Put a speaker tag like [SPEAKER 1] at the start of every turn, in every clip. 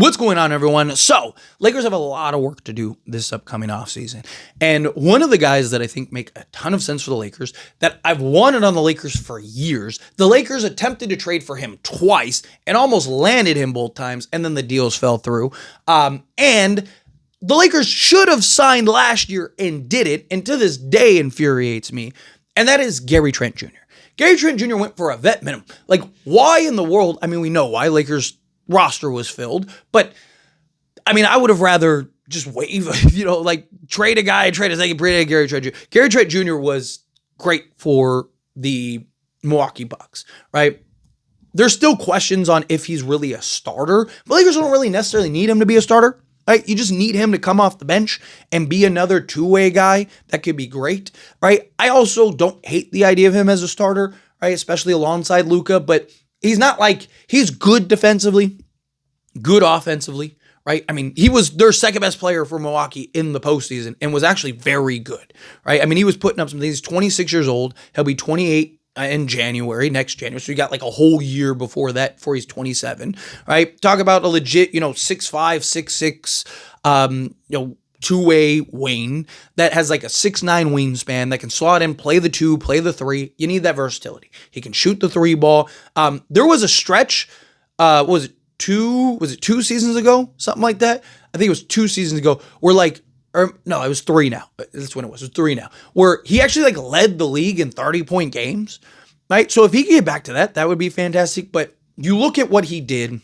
[SPEAKER 1] What's going on, everyone? So, Lakers have a lot of work to do this upcoming offseason. And one of the guys that I think make a ton of sense for the Lakers, that I've wanted on the Lakers for years, the Lakers attempted to trade for him twice and almost landed him both times, and then the deals fell through. And the Lakers should have signed last year and did it, and to this day infuriates me, and that is Gary Trent Jr. Gary Trent Jr. went for a vet minimum. Like, why in the world? I mean, we know why. Lakers roster was filled, but I mean, I would have rather just waive, trade a guy, trade a second, trade Gary Trent Jr. Gary Trent Jr. was great for the Milwaukee Bucks, right? There's still questions on if he's really a starter. The Lakers don't really necessarily need him to be a starter, right? You just need him to come off the bench and be another two-way guy. That could be great, right? I also don't hate the idea of him as a starter, right? Especially alongside Luka, but he's not like, he's good defensively, good offensively, right? I mean, he was their second best player for Milwaukee in the postseason and was actually very good, right? I mean, he was putting up some things. He's 26 years old. He'll be 28 in next January. So you got like a whole year before that, before he's 27, right? Talk about a legit, 6'5", 6'6", two-way wing that has like a 6'9" wingspan that can slot in, play the two, play the three. You need that versatility. He can shoot the three ball. There was a stretch, was it two seasons ago? Something like that. I think it was 2 seasons ago where it was 3 now. That's when it was. It was 3 now. Where he actually led the league in 30-point games, right? So if he could get back to that, that would be fantastic. But you look at what he did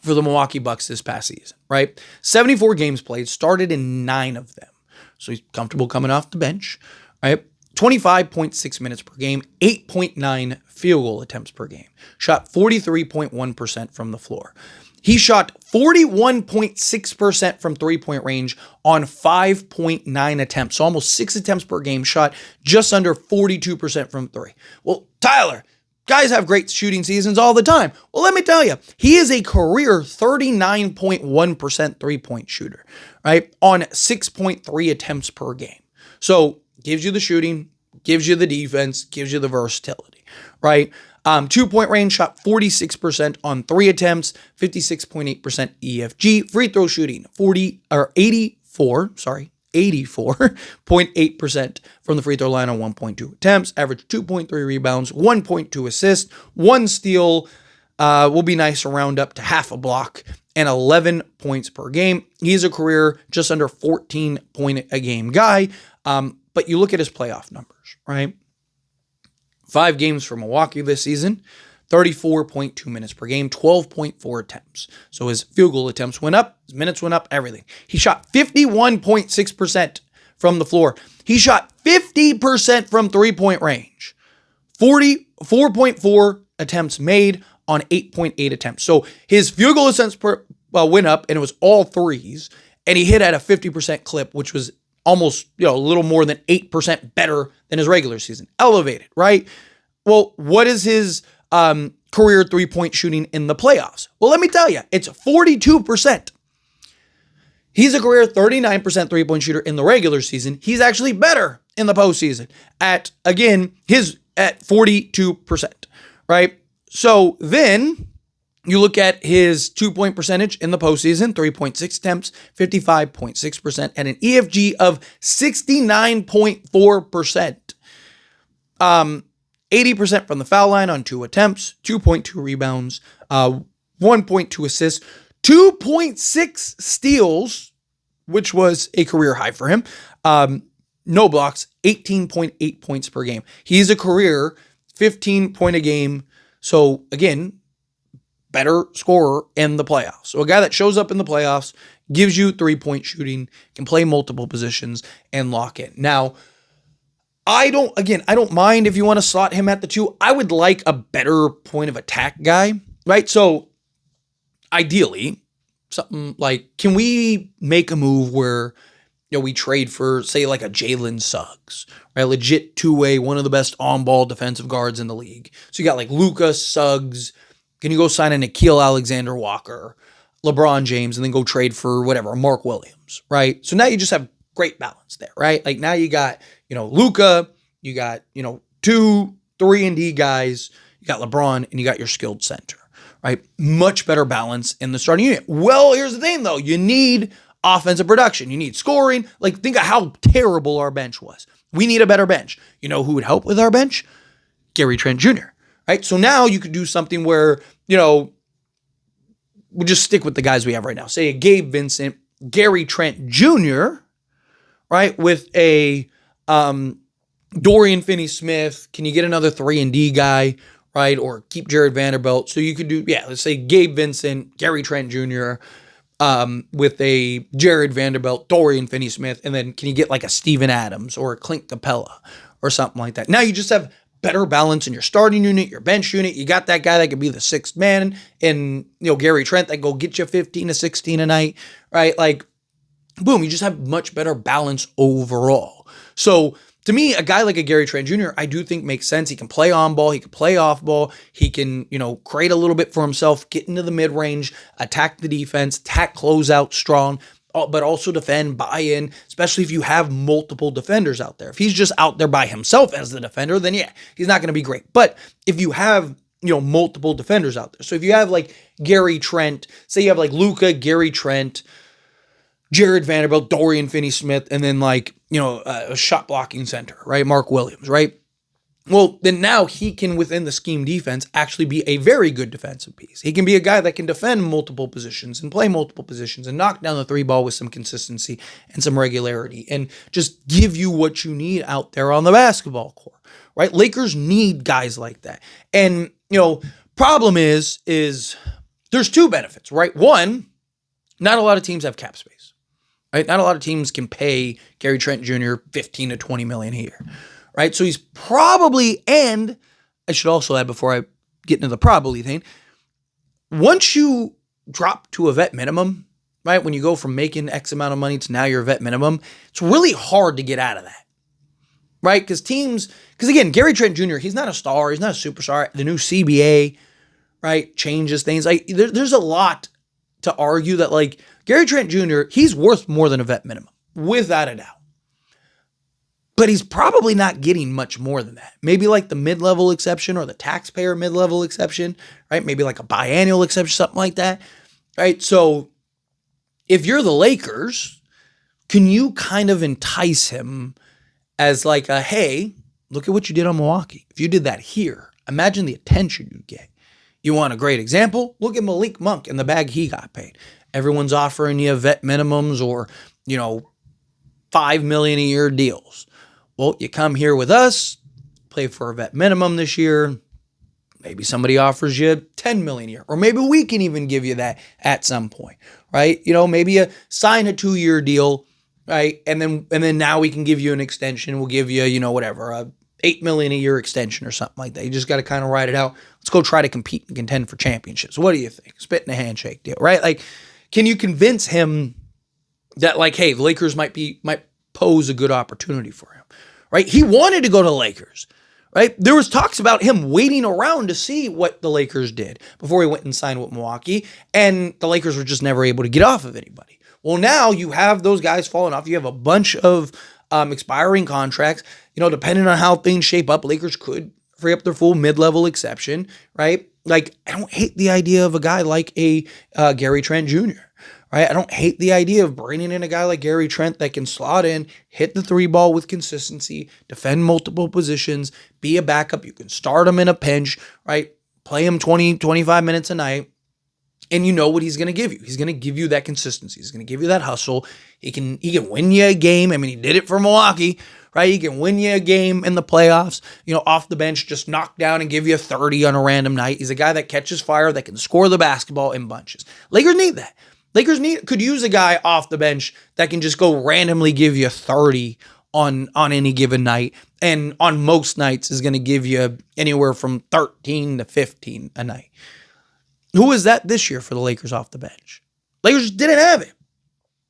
[SPEAKER 1] for the Milwaukee Bucks this past season, right? 74 games played, started in 9 of them. So he's comfortable coming off the bench, right? 25.6 minutes per game, 8.9 field goal attempts per game. Shot 43.1% from the floor. He shot 41.6% from three-point range on 5.9 attempts. So almost 6 attempts per game, shot just under 42% from three. Well, Tyler, guys have great shooting seasons all the time. Well, let me tell you, he is a career 39.1% three-point shooter, right? On 6.3 attempts per game. So gives you the shooting, gives you the defense, gives you the versatility, right? 2-point range, shot 46% on 3 attempts, 56.8% EFG. Free throw shooting, 84.8% from the free throw line on 1.2 attempts, average 2.3 rebounds, 1.2 assists, 1 steal, will be nice to round up to half a block, and 11 points per game. He's a career just under 14-point-a-game guy, but you look at his playoff numbers, right? 5 games for Milwaukee this season, 34.2 minutes per game, 12.4 attempts. So his field goal attempts went up, his minutes went up, everything. He shot 51.6% from the floor. He shot 50% from three-point range. 4.4 attempts made on 8.8 attempts. So his field goal attempts went up, and it was all threes, and he hit at a 50% clip, which was almost, a little more than 8% better than his regular season. Elevated, right? Well, what is his career three-point shooting in the playoffs? Well, let me tell you, it's 42%. He's a career 39% three-point shooter in the regular season. He's actually better in the postseason at 42%, right? So then you look at his 2-point percentage in the postseason, 3.6 attempts, 55.6%, and an EFG of 69.4%. 80% from the foul line on 2 attempts, 2.2 rebounds, 1.2 assists, 2.6 steals, which was a career high for him. No blocks, 18.8 points per game. He's a career 15-point a game. So again, better scorer in the playoffs. So a guy that shows up in the playoffs, gives you three-point shooting, can play multiple positions, and lock in. Now, I don't mind if you want to slot him at the 2. I would like a better point of attack guy, right? So ideally, something like, can we make a move where, we trade for, say, like a Jalen Suggs, right? Legit two-way, one of the best on-ball defensive guards in the league. So you got like Luka, Suggs. Can you go sign a Nickeil Alexander-Walker, LeBron James, and then go trade for whatever, Mark Williams, right? So now you just have great balance there, right? Like now you got, Luka, you got, 2, 3 and D guys, you got LeBron, and you got your skilled center, right? Much better balance in the starting unit. Well, here's the thing though. You need offensive production. You need scoring. Like, think of how terrible our bench was. We need a better bench. You know who would help with our bench? Gary Trent Jr., right? So now you could do something where, we'll just stick with the guys we have right now. Say a Gabe Vincent, Gary Trent Jr., right? With a Dorian Finney-Smith. Can you get another 3-and-D guy, right? Or keep Jared Vanderbilt. So you could do, let's say Gabe Vincent, Gary Trent Jr., with a Jared Vanderbilt, Dorian Finney-Smith, and then can you get like a Steven Adams or a Clint Capella or something like that? Now you just have better balance in your starting unit, your bench unit. You got that guy that could be the sixth man, and Gary Trent that go get you 15 to 16 a night, right? Like, boom, you just have much better balance overall. So to me, a guy like a Gary Trent Jr., I do think makes sense. He can play on ball. He can play off ball. He can, create a little bit for himself, get into the mid-range, attack the defense, attack closeout strong, but also defend, buy in, especially if you have multiple defenders out there. If he's just out there by himself as the defender, then he's not going to be great. But if you have, multiple defenders out there. So if you have like Gary Trent, say you have like Luka, Gary Trent, Jared Vanderbilt, Dorian Finney-Smith, and then like, a shot blocking center, right? Mark Williams, right? Well, then now he can, within the scheme defense, actually be a very good defensive piece. He can be a guy that can defend multiple positions and play multiple positions and knock down the three ball with some consistency and some regularity and just give you what you need out there on the basketball court, right? Lakers need guys like that. And, problem is there's two benefits, right? One, not a lot of teams have cap space, right? Not a lot of teams can pay Gary Trent Jr. 15 to 20 million a year. Right, so he's probably, and I should also add before I get into the probably thing, once you drop to a vet minimum, right, when you go from making X amount of money to now you're a vet minimum, it's really hard to get out of that, right? Because again, Gary Trent Jr., he's not a star, he's not a superstar. The new CBA, right, changes things. Like there's a lot to argue that like Gary Trent Jr., he's worth more than a vet minimum, without a doubt. But he's probably not getting much more than that. Maybe like the mid-level exception or the taxpayer mid-level exception, right? Maybe like a biannual exception, something like that, right? So if you're the Lakers, can you kind of entice him as like a, hey, look at what you did on Milwaukee. If you did that here, imagine the attention you'd get. You want a great example? Look at Malik Monk and the bag he got paid. Everyone's offering you vet minimums or, $5 million a year deals. Well, you come here with us, play for a vet minimum this year. Maybe somebody offers you $10 million a year, or maybe we can even give you that at some point, right? Maybe you sign a 2-year deal, right? And then now we can give you an extension. We'll give you, whatever, a $8 million a year extension or something like that. You just got to kind of ride it out. Let's go try to compete and contend for championships. What do you think? Spit in a handshake deal, right? Like, can you convince him that like, hey, the Lakers might pose a good opportunity for him? Right? He wanted to go to the Lakers, right? There was talks about him waiting around to see what the Lakers did before he went and signed with Milwaukee, and the Lakers were just never able to get off of anybody. Well, now you have those guys falling off. You have a bunch of expiring contracts. Depending on how things shape up, Lakers could free up their full mid-level exception, right? Like, I don't hate the idea of a guy like a Gary Trent Jr., right? I don't hate the idea of bringing in a guy like Gary Trent that can slot in, hit the three ball with consistency, defend multiple positions, be a backup. You can start him in a pinch, right? Play him 20, 25 minutes a night, and you know what he's going to give you. He's going to give you that consistency. He's going to give you that hustle. He can win you a game. I mean, he did it for Milwaukee, right? He can win you a game in the playoffs, off the bench, just knock down and give you 30 on a random night. He's a guy that catches fire, that can score the basketball in bunches. Lakers need that. Lakers could use a guy off the bench that can just go randomly give you 30 on any given night, and on most nights is going to give you anywhere from 13 to 15 a night. Who was that this year for the Lakers off the bench? Lakers just didn't have it.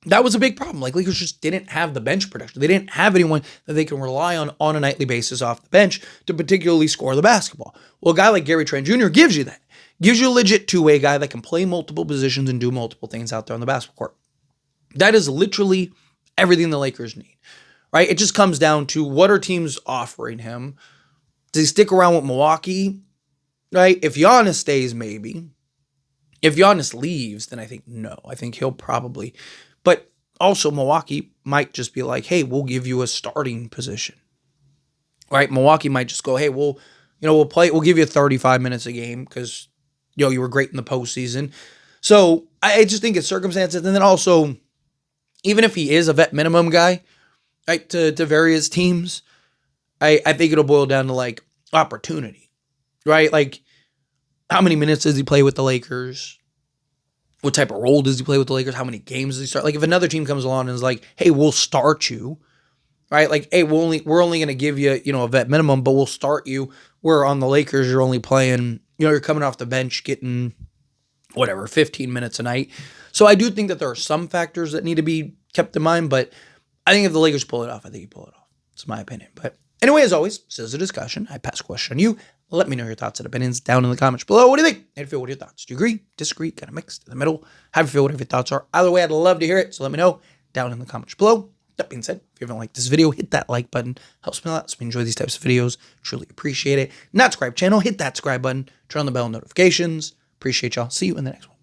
[SPEAKER 1] That was a big problem. Like, Lakers just didn't have the bench production. They didn't have anyone that they can rely on a nightly basis off the bench to particularly score the basketball. Well, a guy like Gary Trent Jr. gives you that. Gives you a legit two-way guy that can play multiple positions and do multiple things out there on the basketball court. That is literally everything the Lakers need, right? It just comes down to what are teams offering him? Does he stick around with Milwaukee, right? If Giannis stays, maybe, If Giannis leaves, then I think no. I think he'll probably, but also Milwaukee might just be like, hey, we'll give you a starting position, right? Milwaukee might just go, hey, we'll give you 35 minutes a game because, you were great in the postseason. So I just think it's circumstances. And then also, even if he is a vet minimum guy, right, to various teams, I think it'll boil down to like opportunity, right? Like, how many minutes does he play with the Lakers? What type of role does he play with the Lakers? How many games does he start? Like, if another team comes along and is like, hey, we'll start you, right? Like, hey, we're only going to give you, a vet minimum, but we'll start you. Where on the Lakers, you're only playing, you're coming off the bench getting whatever, 15 minutes a night. So I do think that there are some factors that need to be kept in mind, but I think if the Lakers pull it off, I think you pull it off. It's my opinion. But anyway, as always, this is a discussion. I pass a question on you. Let me know your thoughts and opinions down in the comments below. What do you think? How do you feel? What are your thoughts? Do you agree? Disagree? Kind of mixed in the middle? How do you feel? Whatever your thoughts are. Either way, I'd love to hear it. So let me know down in the comments below. That being said, if you haven't liked this video, hit that like button. Helps me a lot. So we enjoy these types of videos. Truly appreciate it. Not subscribe channel, hit that subscribe button. Turn on the bell notifications. Appreciate y'all. See you in the next one.